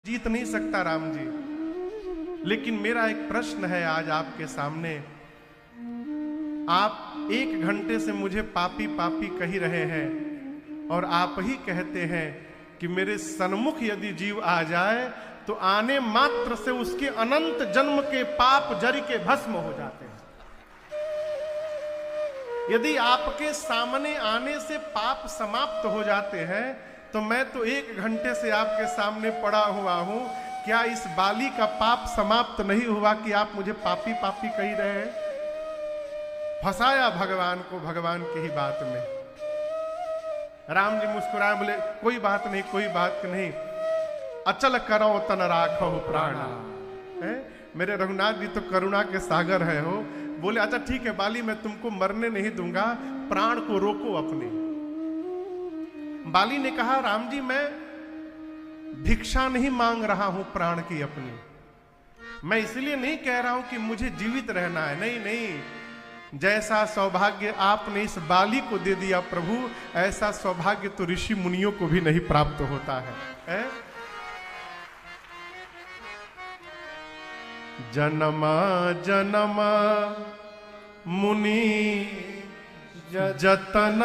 जीत नहीं सकता राम जी। लेकिन मेरा एक प्रश्न है आज आपके सामने। आप 1 घंटे से मुझे पापी पापी कही रहे हैं और आप ही कहते हैं कि मेरे सन्मुख यदि जीव आ जाए तो आने मात्र से उसके अनंत जन्म के पाप जरी के भस्म हो जाते हैं। यदि आपके सामने आने से पाप समाप्त हो जाते हैं तो मैं तो 1 घंटे से आपके सामने पड़ा हुआ हूं। क्या इस बाली का पाप समाप्त नहीं हुआ कि आप मुझे पापी पापी कही रहे हैं? फंसाया भगवान को भगवान की ही बात में। राम जी मुस्कुराए, बोले कोई बात नहीं, कोई बात नहीं, अचल करो तन राखो प्राणा। मेरे रघुनाथ जी तो करुणा के सागर है हो। बोले अच्छा ठीक है बाली, मैं तुमको मरने नहीं दूंगा, प्राण को रोको अपने। बाली ने कहा राम जी मैं भिक्षा नहीं मांग रहा हूं प्राण की अपनी, मैं इसलिए नहीं कह रहा हूं कि मुझे जीवित रहना है, नहीं नहीं, जैसा सौभाग्य आपने इस बाली को दे दिया प्रभु, ऐसा सौभाग्य तो ऋषि मुनियों को भी नहीं प्राप्त होता है? जनमा जनमा मुनि जतन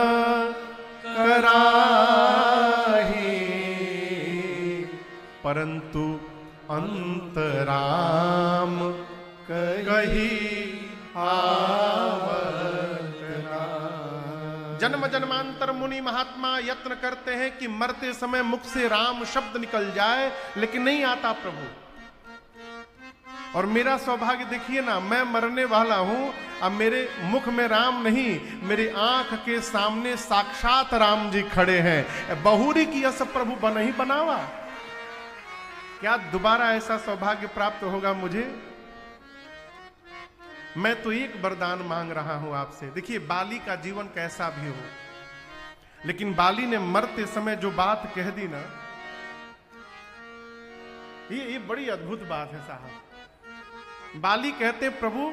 कराही, परंतु अंतराम कही आवतना। जन्म जन्मांतर मुनि महात्मा यत्न करते हैं कि मरते समय मुख से राम शब्द निकल जाए, लेकिन नहीं आता प्रभु। और मेरा सौभाग्य देखिए ना, मैं मरने वाला हूं, अब मेरे मुख में राम नहीं, मेरी आंख के सामने साक्षात राम जी खड़े हैं। बहुरी की यस प्रभु बन ही बनावा। क्या दोबारा ऐसा सौभाग्य प्राप्त होगा मुझे? मैं तो एक वरदान मांग रहा हूं आपसे। देखिए बाली का जीवन कैसा भी हो, लेकिन बाली ने मरते समय जो बात कह दी ना, ये बड़ी अद्भुत बात है साहब। बाली कहते प्रभु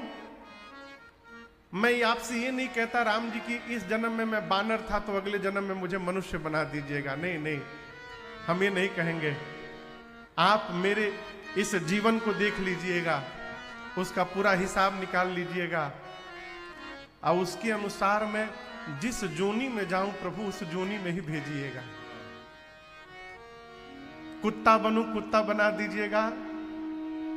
मैं आपसे ये नहीं कहता राम जी की इस जन्म में मैं बानर था तो अगले जन्म में मुझे मनुष्य बना दीजिएगा, नहीं नहीं, हम ये नहीं कहेंगे। आप मेरे इस जीवन को देख लीजिएगा, उसका पूरा हिसाब निकाल लीजिएगा और उसके अनुसार मैं जिस जोनी में जाऊं प्रभु उस जोनी में ही भेजिएगा। कुत्ता बनूं कुत्ता बना दीजिएगा,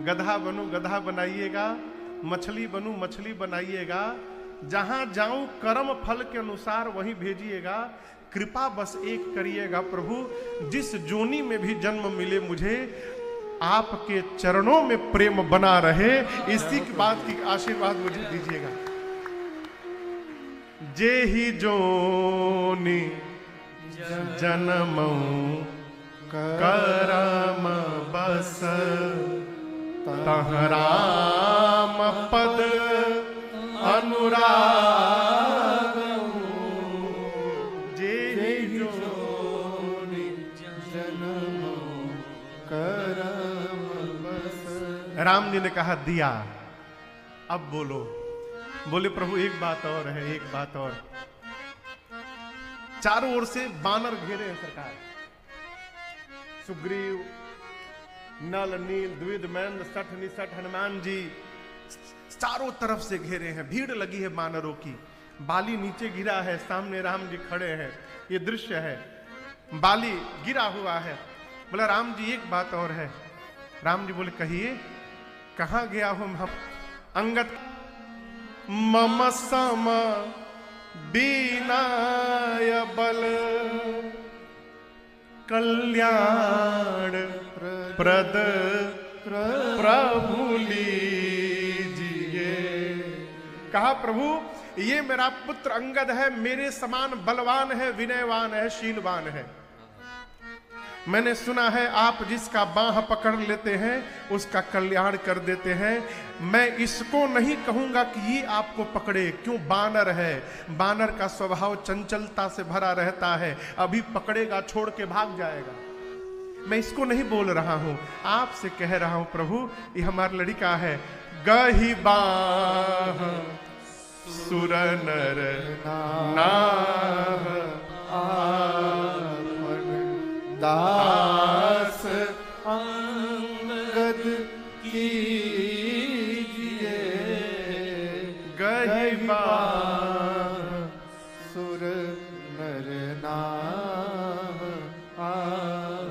गधा बनूं गधा बनाइएगा, मछली बनूं मछली बनाइएगा, जहां जाऊं कर्म फल के अनुसार वहीं भेजिएगा। कृपा बस एक करिएगा प्रभु, जिस जोनी में भी जन्म मिले मुझे आपके चरणों में प्रेम बना रहे, इसी की बात की आशीर्वाद मुझे दीजिएगा। जे ही जोनी जन्मऊ करम बस, तहराम पद अनुराग, जे जोनि जन्म करम बस। राम जी ने कहा दिया, अब बोलो। बोले प्रभु एक बात और है, एक बात और। चारों ओर से बानर घेरे हैं सरकार, सुग्रीव, नल नील द्विध महेंद्र सठ निसठ हनुमान जी चारों तरफ से घेरे हैं, भीड़ लगी है बानरों की। बाली नीचे गिरा है, सामने राम जी खड़े हैं, ये दृश्य है। बाली गिरा हुआ है। बोला राम जी एक बात और है। राम जी बोले कहिए, कहां गया हूं हम? अंगद मम सम बीनाय बल, कल्याण प्रद प्रभु लीजिए। कहा प्रभु ये मेरा पुत्र अंगद है, मेरे समान बलवान है, विनयवान है, शीलवान है। मैंने सुना है आप जिसका बाह पकड़ लेते हैं उसका कल्याण कर देते हैं। मैं इसको नहीं कहूंगा कि ये आपको पकड़े, क्यों? बानर है, बानर का स्वभाव चंचलता से भरा रहता है, अभी पकड़ेगा छोड़ के भाग जाएगा। मैं इसको नहीं बोल रहा हूं, आपसे कह रहा हूं प्रभु, ये हमारा लड़का है। गही बाह सुर नर नाह दास अंगद कीजिए गहिबा सुर नर नाम।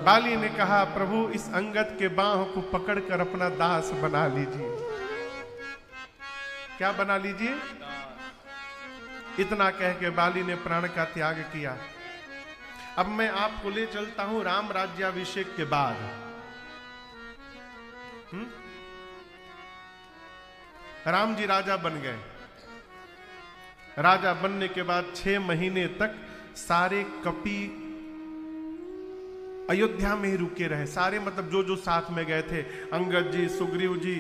बाली ने कहा प्रभु इस अंगद के बाहों को पकड़कर अपना दास बना लीजिए। क्या बना लीजिए? इतना कह के बाली ने प्राण का त्याग किया। अब मैं आपको ले चलता हूं राम राज्याभिषेक के बाद। राम जी राजा बन गए। राजा बनने के बाद 6 महीने तक सारे कपि अयोध्या में ही रुके रहे। सारे मतलब जो जो साथ में गए थे, अंगद जी, सुग्रीव जी,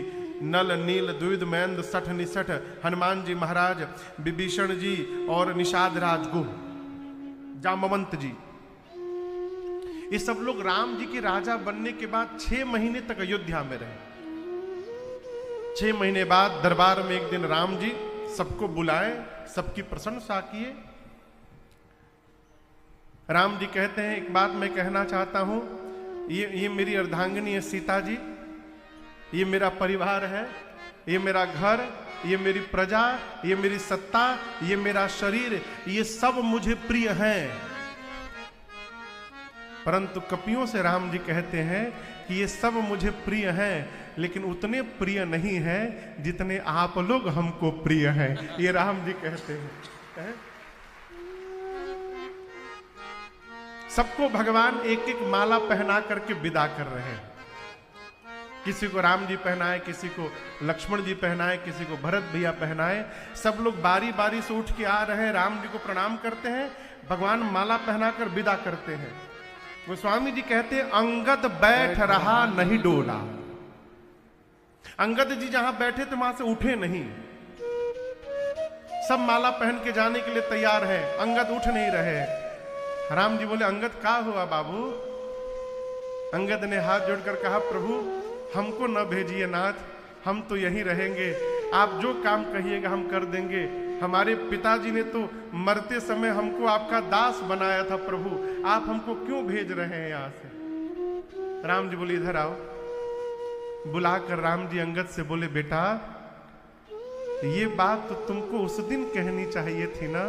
नल नील द्विविध महेंद्र सठ निसठ, हनुमान जी महाराज, विभीषण जी और निषाद राज गुह, जामवंत जी, ये सब लोग राम जी के राजा बनने के बाद 6 महीने तक अयोध्या में रहे। 6 महीने बाद दरबार में एक दिन राम जी सबको बुलाए, सबकी प्रशंसा किए। राम जी कहते हैं एक बात मैं कहना चाहता हूं, ये मेरी अर्धांगिनी है सीता जी, ये मेरा परिवार है, ये मेरा घर, ये मेरी प्रजा, ये मेरी सत्ता, ये मेरा शरीर, ये सब मुझे प्रिय हैं। परंतु कपियों से राम जी कहते हैं कि ये सब मुझे प्रिय हैं, लेकिन उतने प्रिय नहीं हैं जितने आप लोग हमको प्रिय हैं। ये राम जी कहते हैं। सबको भगवान एक एक माला पहना करके विदा कर रहे हैं। किसी को राम जी पहनाए, किसी को लक्ष्मण जी पहनाए, किसी को भरत भैया पहनाए। सब लोग बारी बारी से उठ के आ रहे हैं, राम जी को प्रणाम करते हैं, भगवान माला पहनाकर विदा करते हैं। गोस्वामी जी कहते हैं अंगद बैठ रहा नहीं डोला। अंगद जी जहां बैठे थे वहां से उठे नहीं। सब माला पहन के जाने के लिए तैयार है, अंगद उठ नहीं रहे। राम जी बोले अंगद क्या हुआ बाबू? अंगद ने हाथ जोड़कर कहा प्रभु हमको न भेजिए नाथ, हम तो यहीं रहेंगे, आप जो काम कहिएगा हम कर देंगे। हमारे पिताजी ने तो मरते समय हमको आपका दास बनाया था प्रभु, आप हमको क्यों भेज रहे हैं यहां से? राम जी बोले इधर आओ। बुलाकर राम जी अंगद से बोले बेटा ये बात तो तुमको उस दिन कहनी चाहिए थी ना,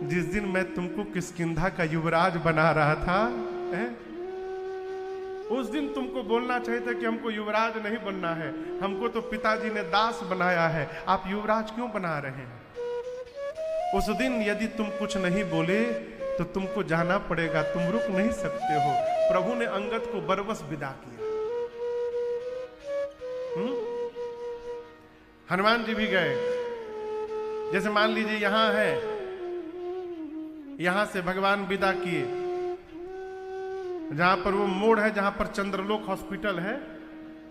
जिस दिन मैं तुमको किष्किंधा का युवराज बना रहा था। उस दिन तुमको बोलना चाहिए था कि हमको युवराज नहीं बनना है, हमको तो पिताजी ने दास बनाया है, आप युवराज क्यों बना रहे हैं? उस दिन यदि तुम कुछ नहीं बोले तो तुमको जाना पड़ेगा, तुम रुक नहीं सकते हो। प्रभु ने अंगद को बरबस विदा किया। हनुमान जी भी गए। जैसे मान लीजिए यहां है, यहां से भगवान विदा किए, जहां पर वो मोड़ है, जहां पर चंद्रलोक हॉस्पिटल है,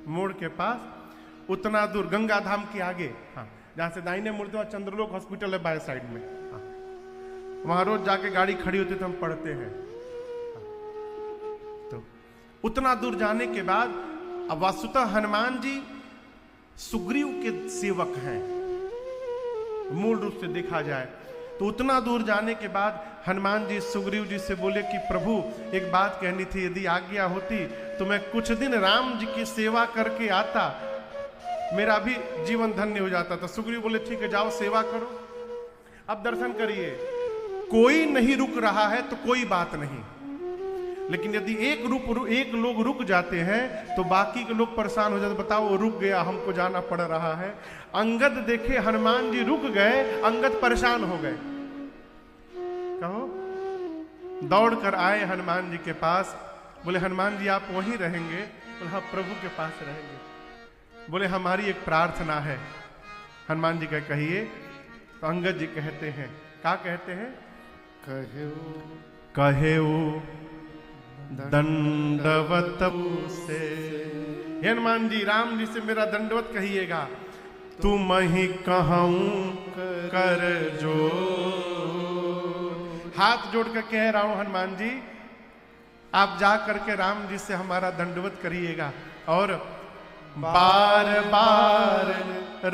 मोड़ के पास उतना दूर गंगा धाम के आगे, हाँ, जहां से दाहिने मुड़ते वहां चंद्रलोक हॉस्पिटल है बाएं साइड में, हाँ, वहां रोज जाके गाड़ी खड़ी होती तो हम पढ़ते हैं। हाँ, तो उतना दूर जाने के बाद अब वस्तुतः हनुमान जी सुग्रीव के सेवक हैं मूल रूप से देखा जाए तो। उतना दूर जाने के बाद हनुमान जी सुग्रीव जी से बोले कि प्रभु एक बात कहनी थी, यदि आज्ञा होती तो मैं कुछ दिन राम जी की सेवा करके आता, मेरा भी जीवन धन्य हो जाता। तो सुग्रीव बोले ठीक है जाओ सेवा करो। अब दर्शन करिए, कोई नहीं रुक रहा है तो कोई बात नहीं, लेकिन यदि एक लोग रुक जाते हैं तो बाकी के लोग परेशान हो जाते। बताओ वो रुक गया, हमको जाना पड़ रहा है। अंगद देखे हनुमान जी रुक गए, अंगद परेशान हो गए। कहो दौड़ कर आए हनुमान जी के पास, बोले हनुमान जी आप वहीं रहेंगे? बोले हाँ प्रभु के पास रहेंगे। बोले हमारी एक प्रार्थना है। हनुमान जी कहिए। तो अंगद जी कहते हैं, क्या कहते हैं? कहेऊ दंडवत से। हनुमान जी राम जी से मेरा दंडवत कहिएगा। तुम ही कहूं कर जो, हाथ जोड़ कर कह रहा हूं हनुमान जी, आप जा करके राम जी से हमारा दंडवत करिएगा और बार बार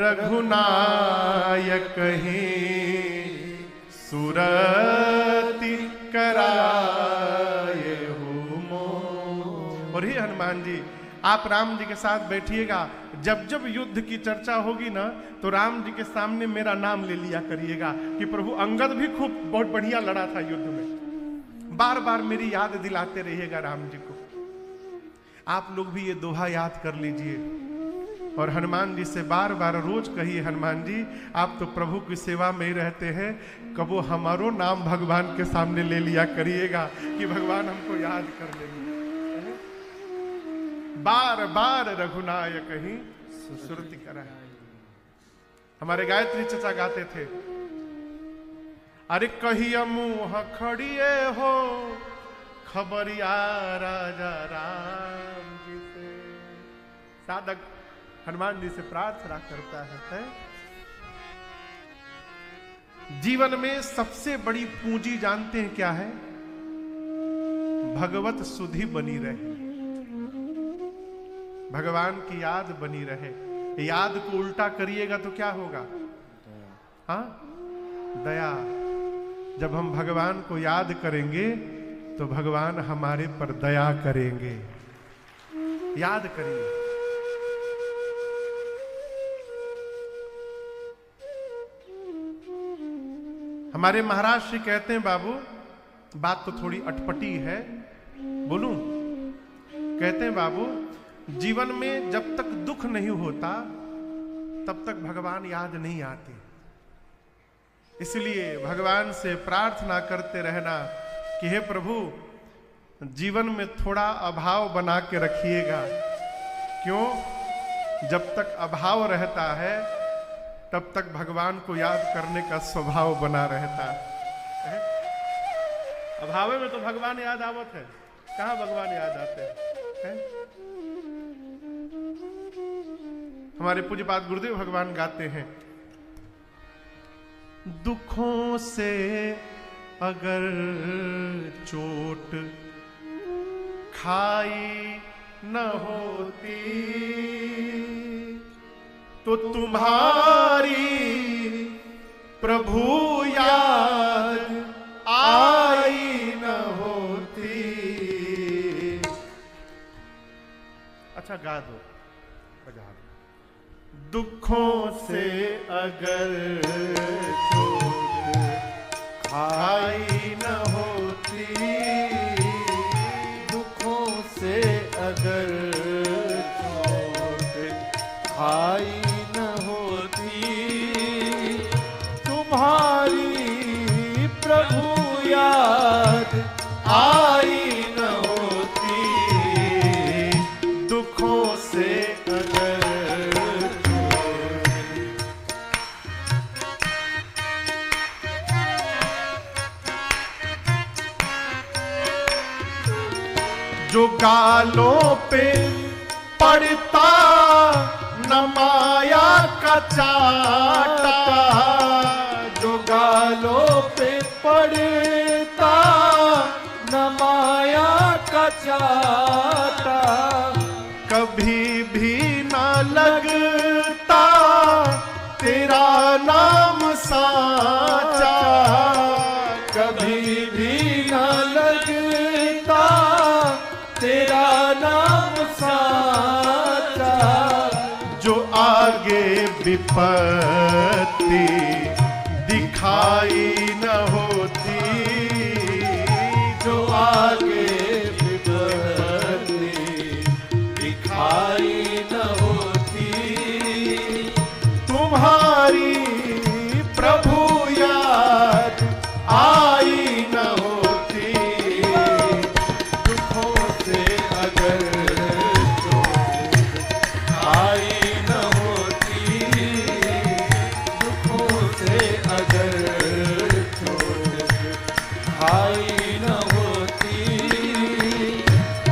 रघुनायक ही सुरति कराए हो। और हे हनुमान जी आप राम जी के साथ बैठिएगा, जब जब युद्ध की चर्चा होगी ना तो राम जी के सामने मेरा नाम ले लिया करिएगा कि प्रभु अंगद भी खूब बहुत बढ़िया लड़ा था युद्ध में। बार बार मेरी याद दिलाते रहिएगा राम जी को। आप लोग भी ये दोहा याद कर लीजिए और हनुमान जी से बार बार रोज कहिए, हनुमान जी आप तो प्रभु की सेवा में ही रहते हैं, कबो हमारो नाम भगवान के सामने ले लिया करिएगा कि भगवान हमको याद कर लेंगे। बार बार रघुनायक ही सुरति कराए। हमारे गायत्री चचा गाते थे, अरे कहिया मुँह खड़िए हो खबरिया राजा राम जी से। साधक हनुमान जी से प्रार्थना करता है, जीवन में सबसे बड़ी पूंजी जानते हैं क्या है? भगवत सुधि बनी रहे, भगवान की याद बनी रहे। याद को उल्टा करिएगा तो क्या होगा? हाँ, दया। जब हम भगवान को याद करेंगे तो भगवान हमारे पर दया करेंगे। याद करिए। हमारे महाराज श्री कहते हैं, बाबू बात तो थोड़ी अटपटी है, बोलूं? कहते हैं बाबू, जीवन में जब तक दुख नहीं होता तब तक भगवान याद नहीं आते। इसलिए भगवान से प्रार्थना करते रहना कि हे प्रभु जीवन में थोड़ा अभाव बना के रखिएगा। क्यों? जब तक अभाव रहता है तब तक भगवान को याद करने का स्वभाव बना रहता है। अभाव में तो भगवान याद आवत है, कहां भगवान याद आते हैं? हमारे पूज्यपाद गुरुदेव भगवान गाते हैं, दुखों से अगर चोट खाई न होती तो तुम्हारी प्रभु याद आई न होती। अच्छा गा दो, बजा दो। दुखों से अगर चोट खाई न होती, दुखों से अगर चोट खाई न होती, तुम्हारी प्रभु याद आई न होती। दुखों से अगर जो गालों पे पड़ता न माया का चाटा, जो गालों पे पड़ता न माया का चाटा, कभी भी ना लगता तेरा नाम साचा, कभी भी न लगता तेरा नाम साचा। जो आगे विपत्ति दिखाई न होती, जो आगे विपत्ति दिखाई न होती, तुम्हारी प्रभु याद आई न होती। दुखों से अगर चोट आई न होती, दुखों से अगर चोट आई न होती,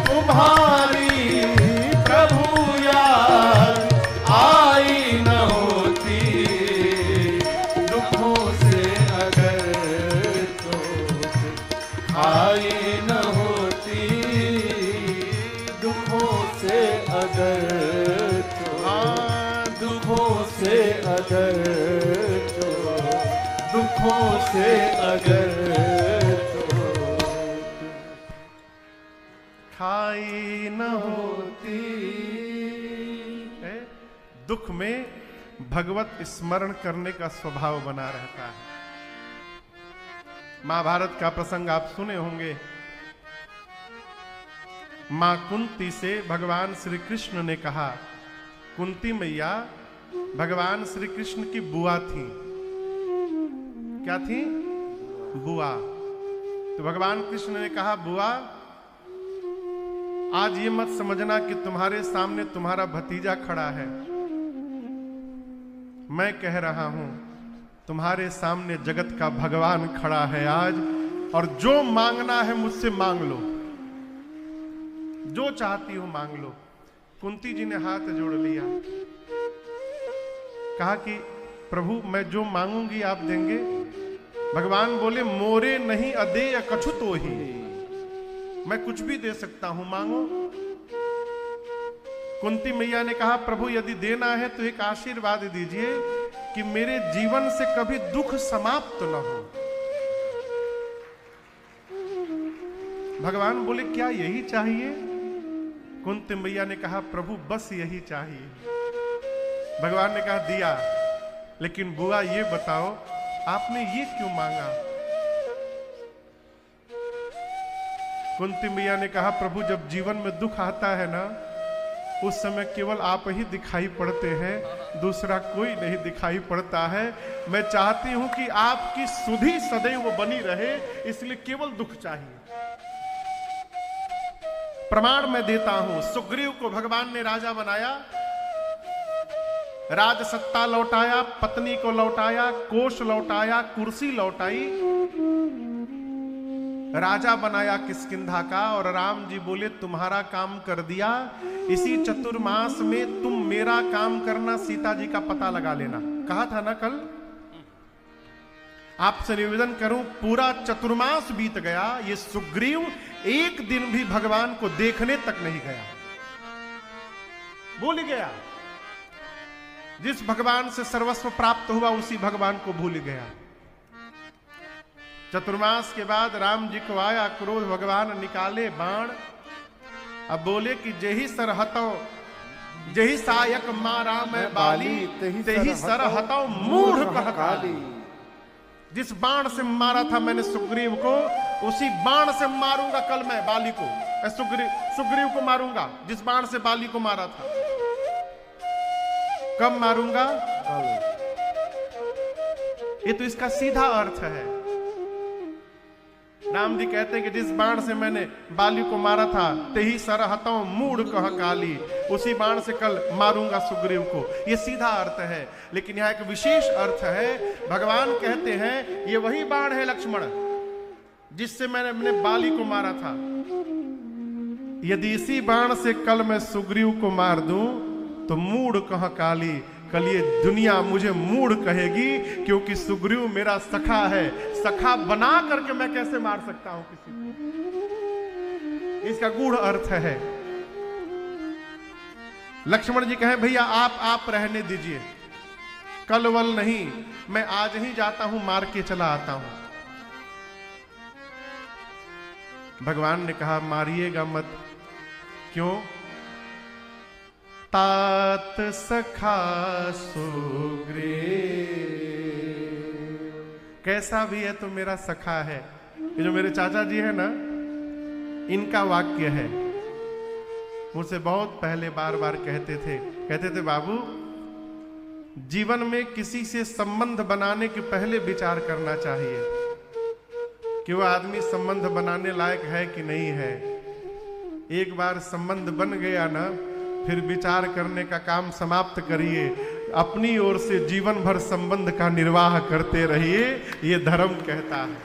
तुम्हारी प्रभु याद आई न होती। दुखों से अगर चोट आई न होती, दुखों से अगर चोट, दुखों से अगर चोट, दुखों से अगर चोट खाई न होती। दुख में भगवत स्मरण करने का स्वभाव बना रहता है। महाभारत का प्रसंग आप सुने होंगे। मां कुंती से भगवान श्री कृष्ण ने कहा, कुंती मैया भगवान श्री कृष्ण की बुआ थी। क्या थी? बुआ। तो भगवान कृष्ण ने कहा, बुआ आज ये मत समझना कि तुम्हारे सामने तुम्हारा भतीजा खड़ा है। मैं कह रहा हूं तुम्हारे सामने जगत का भगवान खड़ा है आज, और जो मांगना है मुझसे मांग लो, जो चाहती हो मांग लो। कुंती जी ने हाथ जोड़ लिया, कहा कि प्रभु मैं जो मांगूंगी आप देंगे। भगवान बोले, मोरे नहीं अदेय कछु तो ही, मैं कुछ भी दे सकता हूं, मांगो। कुंती मैया ने कहा, प्रभु यदि देना है तो एक आशीर्वाद दीजिए कि मेरे जीवन से कभी दुख समाप्त न हो। भगवान बोले, क्या यही चाहिए? कुंती मैया ने कहा, प्रभु बस यही चाहिए। भगवान ने कहा, दिया, लेकिन बुआ ये बताओ आपने ये क्यों मांगा? कुंती मैया ने कहा, प्रभु जब जीवन में दुख आता है ना, उस समय केवल आप ही दिखाई पड़ते हैं, दूसरा कोई नहीं दिखाई पड़ता है। मैं चाहती हूं कि आपकी सुधि सदैव बनी रहे, इसलिए केवल दुख चाहिए। प्रमाण मैं देता हूं, सुग्रीव को भगवान ने राजा बनाया, राज सत्ता लौटाया, पत्नी को लौटाया, कोष लौटाया, कुर्सी लौटाई, राजा बनाया किष्किंधा का। और राम जी बोले, तुम्हारा काम कर दिया, इसी चतुर्मास में तुम मेरा काम करना, सीता जी का पता लगा लेना। कहा था ना कल। आपसे निवेदन करूं, पूरा चतुर्मास बीत गया, ये सुग्रीव एक दिन भी भगवान को देखने तक नहीं गया, भूल गया। जिस भगवान से सर्वस्व प्राप्त हुआ उसी भगवान को भूल गया। चतुर्मास के बाद राम जी को आया क्रोध, भगवान निकाले बाण, अब बोले कि जेहि सर हतो, जेहि सायक मारा मैं बाली, तेहि सर हतो मूढ़ कह काली। जिस बाण से मारा था मैंने सुग्रीव को, उसी बाण से मारूंगा कल मैं बाली को, सुग्रीव को मारूंगा जिस बाण से बाली को मारा था। कब मारूंगा? ये तो इसका सीधा अर्थ है। राम जी कहते हैं कि जिस बाण से मैंने बाली को मारा था, तेही सर हतो मूढ़ कह काली, उसी बाण से कल मारूंगा सुग्रीव को। ये सीधा अर्थ है, लेकिन यहां एक विशेष अर्थ है। भगवान कहते हैं ये वही बाण है लक्ष्मण जिससे मैंने बाली को मारा था। यदि इसी बाण से कल मैं सुग्रीव को मार दूं तो मूढ़ कह काली, कल ये दुनिया मुझे मूढ़ कहेगी, क्योंकि सुग्रीव मेरा सखा है। सखा बना करके मैं कैसे मार सकता हूं किसी को? इसका गूढ़ अर्थ है। लक्ष्मण जी कहे, भैया आप रहने दीजिए, कल वल नहीं, मैं आज ही जाता हूं, मार के चला आता हूं। भगवान ने कहा, मारिएगा मत। क्यों? तात सखा सुग्रीव, कैसा भी है तो मेरा सखा है। ये जो मेरे चाचा जी है ना, इनका वाक्य है, मुझसे बहुत पहले बार बार कहते थे बाबू, जीवन में किसी से संबंध बनाने के पहले विचार करना चाहिए कि वह आदमी संबंध बनाने लायक है कि नहीं है। एक बार संबंध बन गया ना, फिर विचार करने का काम समाप्त करिए, अपनी ओर से जीवन भर संबंध का निर्वाह करते रहिए, ये धर्म कहता है।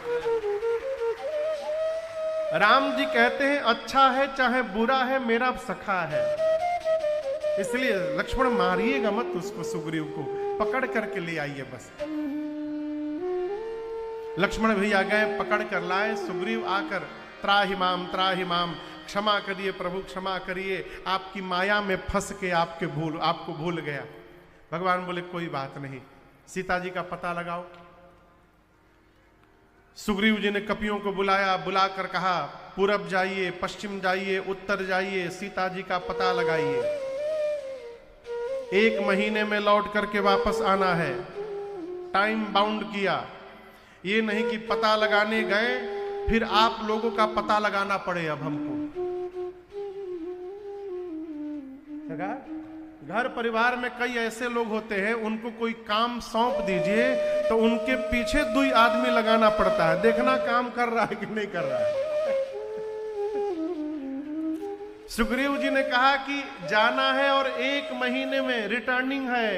राम जी कहते हैं अच्छा है चाहे बुरा है, मेरा सखा है। इसलिए लक्ष्मण मारिएगा मत उसको, सुग्रीव को पकड़ करके ले आइए बस। लक्ष्मण भैया गए, पकड़ कर लाए। सुग्रीव आकर त्राहि माम, क्षमा करिए प्रभु, क्षमा करिए, आपकी माया में फंस के आपको भूल गया। भगवान बोले कोई बात नहीं, सीता जी का पता लगाओ। सुग्रीव जी ने कपियों को बुलाया, बुलाकर कहा पूरब जाइए, पश्चिम जाइए, उत्तर जाइए, सीता जी का पता लगाइए। 1 महीने में लौट करके वापस आना है, टाइम बाउंड किया। ये नहीं कि पता लगाने गए फिर आप लोगों का पता लगाना पड़े। अब हमको घर परिवार में कई ऐसे लोग होते हैं, उनको कोई काम सौंप दीजिए तो उनके पीछे 2 आदमी लगाना पड़ता है, देखना काम कर रहा है कि नहीं कर रहा है। सुग्रीव जी ने कहा कि जाना है और 1 महीने में रिटर्निंग है,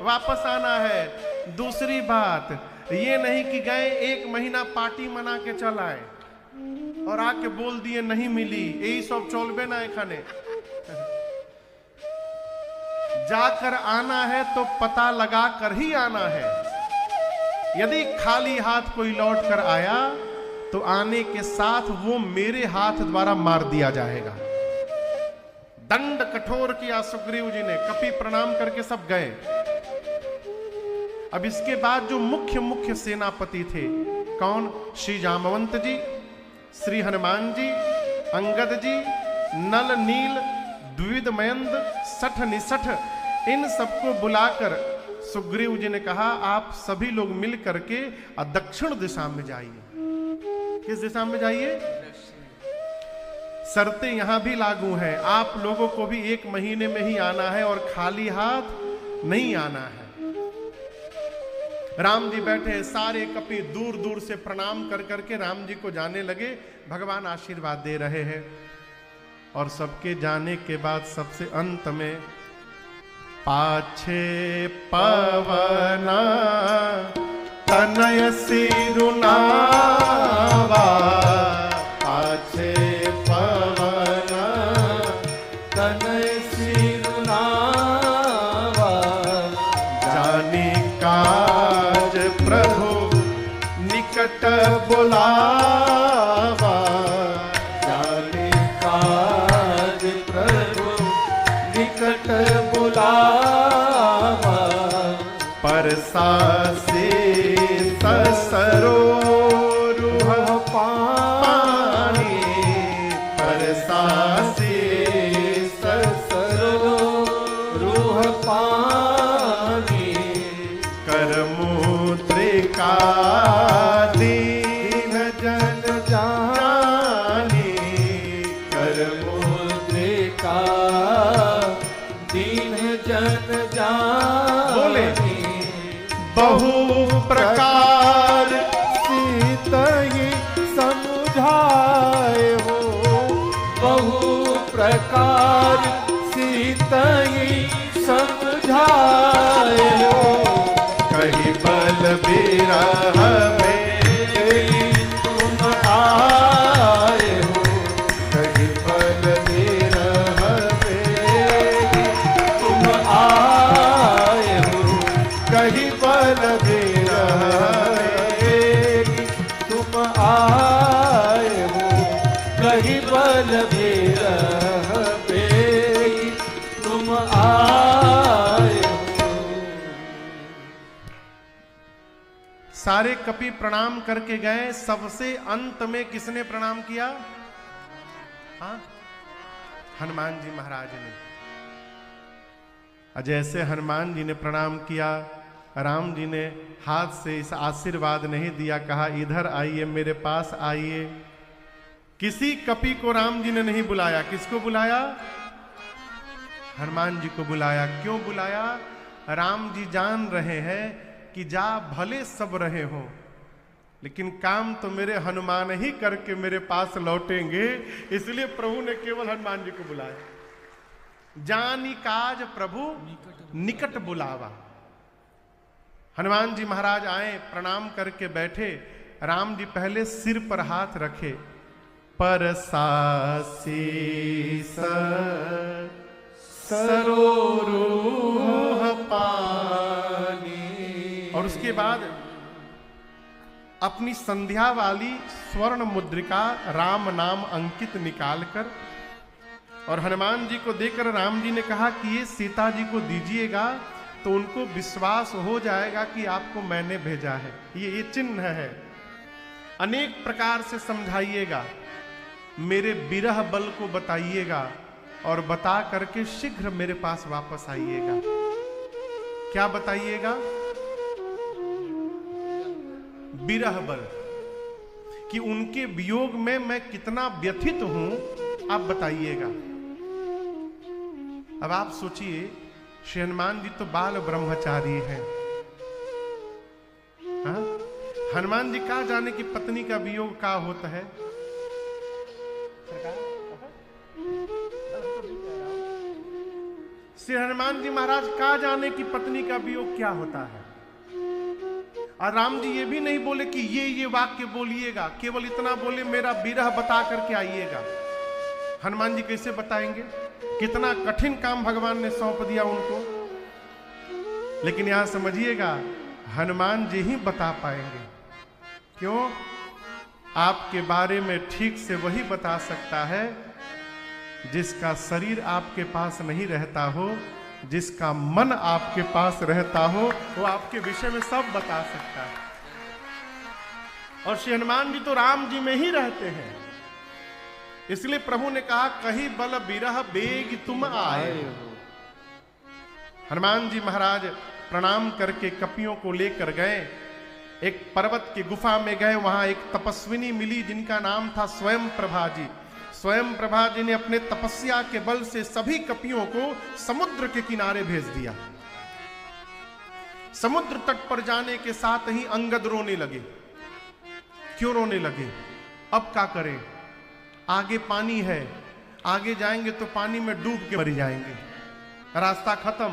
वापस आना है। दूसरी बात ये नहीं कि गए 1 महीना पार्टी मना के चल आए और आके बोल दिए नहीं मिली, यही सब चलबे ना खाने। जाकर आना है तो पता लगा कर ही आना है। यदि खाली हाथ कोई लौट कर आया तो आने के साथ वो मेरे हाथ द्वारा मार दिया जाएगा। दंड कठोर किया सुग्रीव जी ने, कपि प्रणाम करके सब गए। अब इसके बाद जो मुख्य सेनापति थे, कौन? श्री जामवंत जी, श्री हनुमान जी, अंगद जी, नल नील, द्विविध मयंद, सठ निसठ, इन सबको बुलाकर सुग्रीव जी ने कहा आप सभी लोग मिल करके दक्षिण दिशा में जाइए। किस दिशा में जाइए? शर्तें यहां भी लागू हैं, आप लोगों को भी 1 महीने में ही आना है और खाली हाथ नहीं आना है। राम जी बैठे, सारे कपि दूर दूर से प्रणाम कर करके राम जी को जाने लगे। भगवान आशीर्वाद दे रहे हैं और सबके जाने के बाद सबसे अंत में पाछे पवना तनय सिरुनावा, पाछे पवना तनय सिरुनावा, जानी काज प्रभु निकट बुलावा, जाने काज प्रभु निकट बुलावा, परसा से ससरो रूह पानी, परसा से ससरो रूह पानी, करमुद्रिका दीन जन जानी, करमुद्रिका दीन जन जानी, बोले बहु प्रकार सीतहि समझाए हो, बहु प्रकार सीतहि समझाए हो, कही बल बिरह में तुम आए हो, कही बल बिरह में तुम आए हो, कही बल बिरह तुम आए हो, कहीं बल विरह पे तुम आए हो। सारे कपि प्रणाम करके गए। सबसे अंत में किसने प्रणाम किया? हाँ, हनुमान जी महाराज ने। जैसे हनुमान जी ने प्रणाम किया, राम जी ने हाथ से इस आशीर्वाद नहीं दिया, कहा इधर आइए, मेरे पास आइए। किसी कपि को राम जी ने नहीं बुलाया। किसको बुलाया? हनुमान जी को बुलाया। क्यों बुलाया? राम जी जान रहे हैं कि जा भले सब रहे हो, लेकिन काम तो मेरे हनुमान ही करके मेरे पास लौटेंगे, इसलिए प्रभु ने केवल हनुमान जी को बुलाया। जानी काज प्रभु निकट बुलावा। हनुमान जी महाराज आए, प्रणाम करके बैठे। राम जी पहले सिर पर हाथ रखे, पर सासी सरोरूह पानी, और उसके बाद अपनी संध्या वाली स्वर्ण मुद्रिका राम नाम अंकित निकालकर और हनुमान जी को देकर राम जी ने कहा कि ये सीता जी को दीजिएगा तो उनको विश्वास हो जाएगा कि आपको मैंने भेजा है। ये चिन्ह है। अनेक प्रकार से समझाइएगा, मेरे विरह बल को बताइएगा और बता करके शीघ्र मेरे पास वापस आइएगा। क्या बताइएगा? विरह बल, कि उनके वियोग में मैं कितना व्यथित हूं, आप बताइएगा। अब आप सोचिए, श्री हनुमान जी तो बाल ब्रह्मचारी हैं। हाँ? हनुमान जी कहा जाने की पत्नी का वियोग का होता है? श्री हनुमान जी महाराज कहा जाने की पत्नी का वियोग क्या होता है? और राम जी ये भी नहीं बोले कि ये वाक्य बोलिएगा, केवल इतना बोले मेरा विरह बता करके आइएगा। हनुमान जी कैसे बताएंगे? कितना कठिन काम भगवान ने सौंप दिया उनको। लेकिन यहां समझिएगा, हनुमान जी ही बता पाएंगे। क्यों? आपके बारे में ठीक से वही बता सकता है जिसका शरीर आपके पास नहीं रहता हो, जिसका मन आपके पास रहता हो, वो आपके विषय में सब बता सकता है। और श्री हनुमान जी तो राम जी में ही रहते हैं। इसलिए प्रभु ने कहा, कही बल बिरह बेग तुम आए। हनुमान जी महाराज प्रणाम करके कपियों को लेकर गए, एक पर्वत की गुफा में गए। वहां एक तपस्विनी मिली जिनका नाम था स्वयं प्रभा जी। स्वयं प्रभा जी ने अपने तपस्या के बल से सभी कपियों को समुद्र के किनारे भेज दिया। समुद्र तट पर जाने के साथ ही अंगद रोने लगे। क्यों रोने लगे? अब क्या करें? आगे पानी है, आगे जाएंगे तो पानी में डूब के मर जाएंगे, रास्ता खत्म।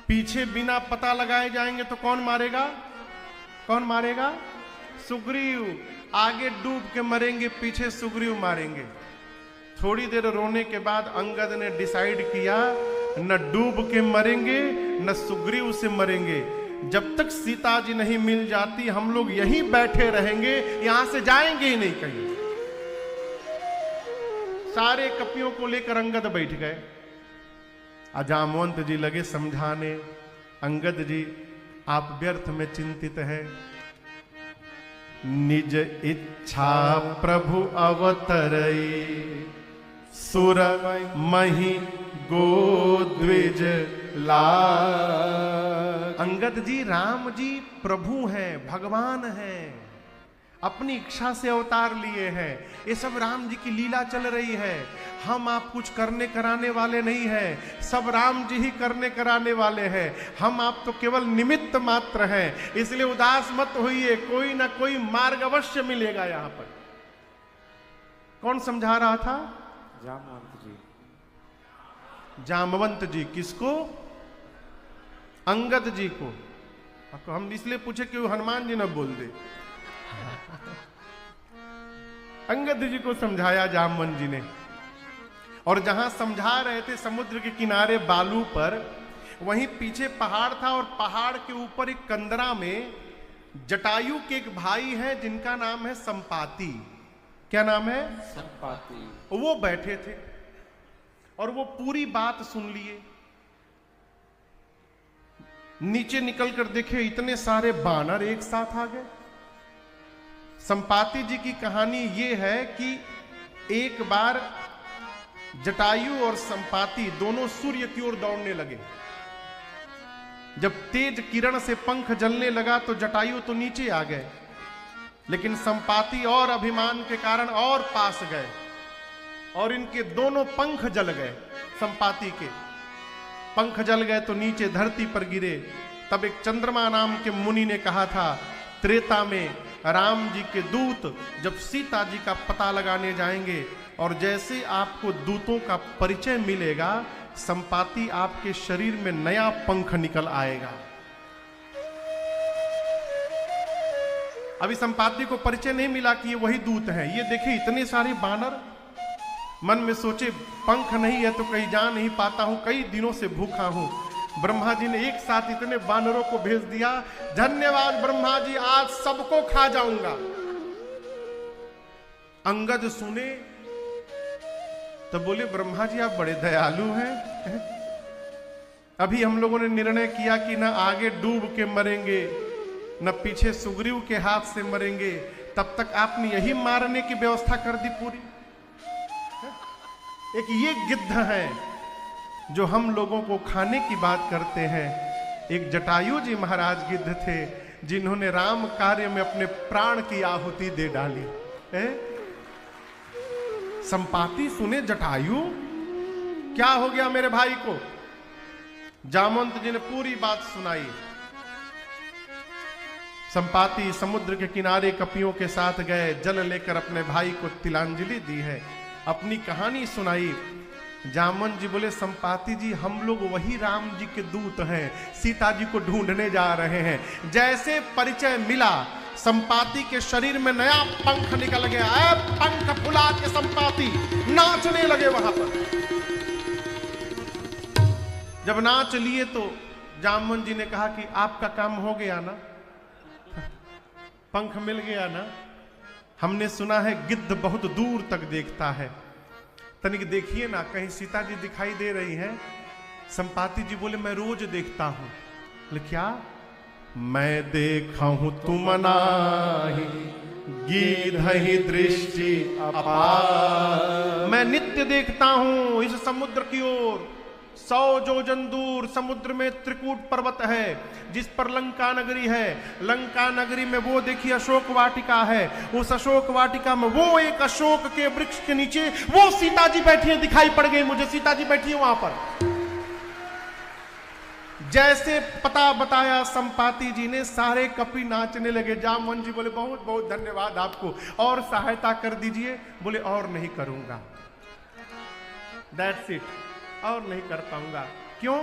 पीछे बिना पता लगाए जाएंगे तो कौन मारेगा? कौन मारेगा? सुग्रीव। आगे डूब के मरेंगे, पीछे सुग्रीव मारेंगे। थोड़ी देर रोने के बाद अंगद ने डिसाइड किया, न डूब के मरेंगे न सुग्रीव से मरेंगे। जब तक सीता जी नहीं मिल जाती हम लोग यहीं बैठे रहेंगे, यहां से जाएंगे ही नहीं कहीं। सारे कपियों को लेकर अंगद बैठ गए। जामवंत जी लगे समझाने, अंगद जी आप व्यर्थ में चिंतित हैं। निज इच्छा प्रभु अवतरई, सुर मही गोद्विज लाग। अंगद जी, राम जी प्रभु हैं, भगवान हैं, अपनी इच्छा से अवतार लिए हैं। ये सब राम जी की लीला चल रही है। हम आप कुछ करने कराने वाले नहीं हैं, सब राम जी ही करने कराने वाले हैं। हम आप तो केवल निमित्त मात्र हैं। इसलिए उदास मत होइए, कोई ना कोई मार्ग अवश्य मिलेगा। यहां पर कौन समझा रहा था? जामवंत जी। जामवंत जी किसको? अंगद जी को। हम इसलिए पूछे कि हनुमान जी न बोल दे। अंगद जी को समझाया जामवंत जी ने। और जहां समझा रहे थे समुद्र के किनारे बालू पर, वहीं पीछे पहाड़ था और पहाड़ के ऊपर एक कंदरा में जटायु के एक भाई हैं जिनका नाम है संपाति। क्या नाम है? संपाति। वो बैठे थे और वो पूरी बात सुन लिए। नीचे निकलकर देखे इतने सारे बानर एक साथ आ गए। संपाति जी की कहानी ये है कि एक बार जटायु और संपाति दोनों सूर्य की ओर दौड़ने लगे। जब तेज किरण से पंख जलने लगा तो जटायु तो नीचे आ गए, लेकिन संपाति और अभिमान के कारण और पास गए और इनके दोनों पंख जल गए। संपाति के पंख जल गए तो नीचे धरती पर गिरे। तब एक चंद्रमा नाम के मुनि ने कहा था, त्रेता में राम जी के दूत जब सीता जी का पता लगाने जाएंगे और जैसे आपको दूतों का परिचय मिलेगा, संपाति आपके शरीर में नया पंख निकल आएगा। अभी संपाति को परिचय नहीं मिला कि ये वही दूत हैं। ये देखे इतने सारे बानर, मन में सोचे पंख नहीं है तो कहीं जा नहीं पाता हूं, कई दिनों से भूखा हूं। ब्रह्मा जी ने एक साथ इतने बानरों को भेज दिया। धन्यवाद ब्रह्मा जी, आज सबको खा जाऊंगा। अंगद सुने तो बोले, ब्रह्मा जी आप बड़े दयालु हैं। अभी हम लोगों ने निर्णय किया कि ना आगे डूब के मरेंगे न पीछे सुग्रीव के हाथ से मरेंगे, तब तक आपने यही मारने की व्यवस्था कर दी पूरी। एक ये गिद्ध है जो हम लोगों को खाने की बात करते हैं। एक जटायु जी महाराज गिद्ध थे जिन्होंने राम कार्य में अपने प्राण की आहुति दे डाली। संपाति सुने जटायु क्या हो गया मेरे भाई को। जामवंत जी ने पूरी बात सुनाई। संपाति समुद्र के किनारे कपियों के साथ गए, जल लेकर अपने भाई को तिलांजलि दी है, अपनी कहानी सुनाई। जामवंत जी बोले संपाति जी हम लोग वही राम जी के दूत हैं, सीता जी को ढूंढने जा रहे हैं। जैसे परिचय मिला संपाति के शरीर में नया पंख निकल गया। पंख फुला के संपाति नाचने लगे वहां पर। जब नाच लिए तो जामवंत जी ने कहा कि आपका काम हो गया ना, पंख मिल गया ना। हमने सुना है गिद्ध बहुत दूर तक देखता है, तनिक देखिए ना कहीं सीता जी दिखाई दे रही हैं। संपाति जी बोले मैं रोज देखता हूं। बोले क्या? मैं देखा हूं तुम नाही गिद्धहि दृष्टि अपार। मैं नित्य देखता हूं इस समुद्र की ओर। 100 योजन दूर समुद्र में त्रिकूट पर्वत है जिस पर लंका नगरी है। लंका नगरी में वो देखिए अशोक वाटिका है। उस अशोक वाटिका में वो एक अशोक के वृक्ष के नीचे वो सीता जी बैठी है, दिखाई पड़ गई मुझे सीता जी बैठी है वहां पर। जैसे पता बताया संपाति जी ने, सारे कपि नाचने लगे। जामवंत जी बोले बहुत बहुत धन्यवाद आपको, और सहायता कर दीजिए। बोले और नहीं करूंगा, दैट्स इट, और नहीं कर पाऊंगा। क्यों?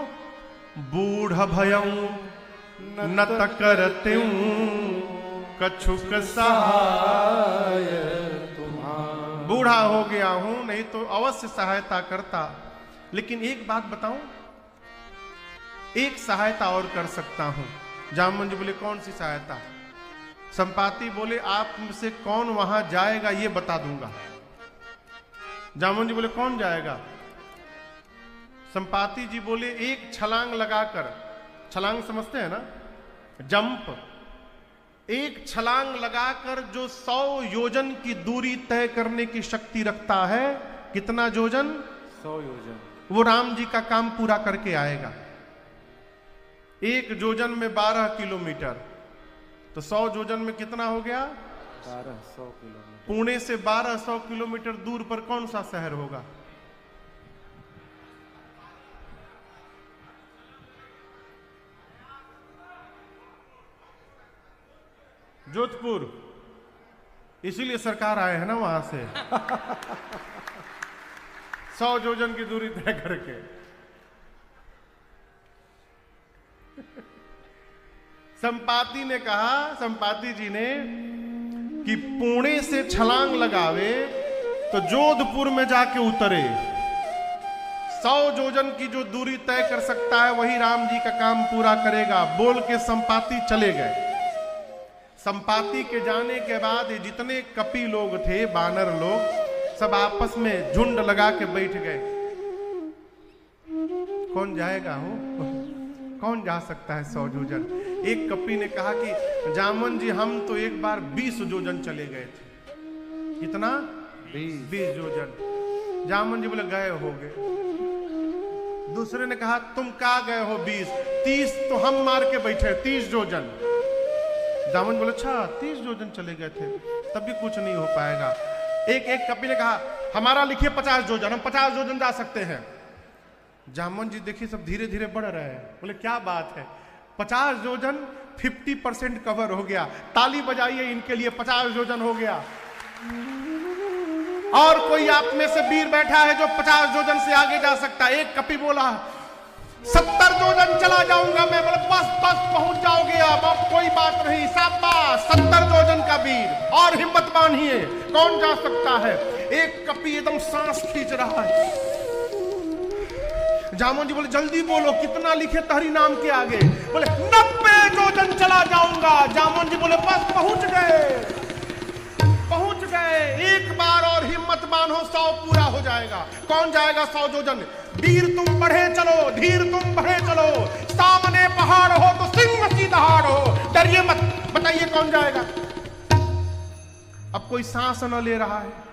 बूढ़ भयं न करते कछुक सहाय तुम्हारा। बूढ़ा हो गया हूं, नहीं तो अवश्य सहायता करता। लेकिन एक बात बताऊं, एक सहायता और कर सकता हूं। जामवंत जी बोले कौन सी सहायता? संपाति बोले आप में से कौन वहां जाएगा ये बता दूंगा। जामवंत जी बोले कौन जाएगा? संपाति जी बोले एक छलांग लगाकर, छलांग समझते हैं ना, जंप, एक छलांग लगाकर जो 100 योजन की दूरी तय करने की शक्ति रखता है। कितना योजन? 100 योजन। वो राम जी का काम पूरा करके आएगा। एक योजन में 12 किलोमीटर, तो 100 योजन में कितना हो गया? 1200 किलोमीटर। पुणे से 1200 किलोमीटर दूर पर कौन सा शहर होगा? जोधपुर। इसीलिए सरकार आए हैं ना वहां से 100 योजन की दूरी तय करके। संपाति ने कहा, संपाति जी ने, कि पुणे से छलांग लगावे तो जोधपुर में जाके उतरे। 100 योजन की जो दूरी तय कर सकता है वही राम जी का काम पूरा करेगा। बोल के संपाति चले गए। संपाति के जाने के बाद जितने कपि लोग थे, बानर लोग, सब आपस में झुंड लगा के बैठ गए। कौन जाएगा हो? कौन जा सकता है 100 योजन? एक कपि ने कहा कि जामवंत जी हम तो एक बार 20 योजन चले गए थे। कितना? 20 योजन। जामवंत जी बोले गए होगे। दूसरे ने कहा तुम कहाँ गए हो 20? 30 तो हम मार के बैठे, 30 योजन। जामवंत बोले अच्छा 30 योजन चले गए थे, तब भी कुछ नहीं हो पाएगा। एक कपि ने कहा हमारा लिखिए 50 योजन, हम 50 योजन जा सकते हैं। जामवंत जी देखिए सब धीरे धीरे बढ़ रहे हैं। बोले क्या बात है, 50 योजन 50% कवर हो गया। ताली बजाइए इनके लिए, 50 योजन हो गया। और कोई आप में से वीर बैठा है जो 50 योजन से आगे जा सकता है? एक कपि बोला 70 योजन चला जाऊंगा मैं। बोले बस बस पहुंच जाओगे अब कोई बात नहीं। शाबाश, 70 योजन का वीर, और हिम्मत बांधिए। कौन जा सकता है? एक कपि एकदम सांस खींच रहा है। जामवंत जी बोले जल्दी बोलो कितना लिखे तहरी नाम के आगे? बोले 90 योजन चला जाऊंगा। जामवंत जी बोले बस पहुंच गए, पहुंच गए। एक बार और हिम्मत बांधो, 100 पूरा हो जाएगा। कौन जाएगा 100 योजन? धीर तुम बढ़े चलो, धीर तुम बढ़े चलो। सामने पहाड़ हो तो सिंह सी दहाड़ हो, डरिए मत। बताइए कौन जाएगा? अब कोई सांस न ले रहा है।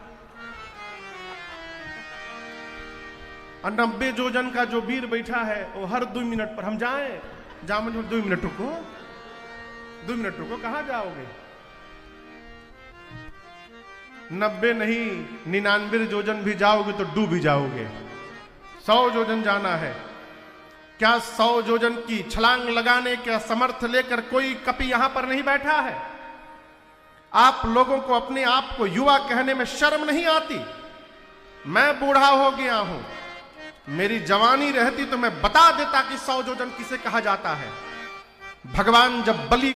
90 योजन का जो वीर बैठा है वो हर 2 मिनट पर हम जाएं, जामुन 2 मिनट रुको, 2 मिनट रुको, कहां जाओगे? 90 नहीं 99 योजन भी जाओगे तो डूब ही जाओगे। 100 योजन जाना है। क्या 100 योजन की छलांग लगाने का समर्थ लेकर कोई कपि यहां पर नहीं बैठा है? आप लोगों को अपने आप को युवा कहने में शर्म नहीं आती? मैं बूढ़ा हो गया हूं, मेरी जवानी रहती तो मैं बता देता कि 100 योजन किसे कहा जाता है। भगवान जब बलि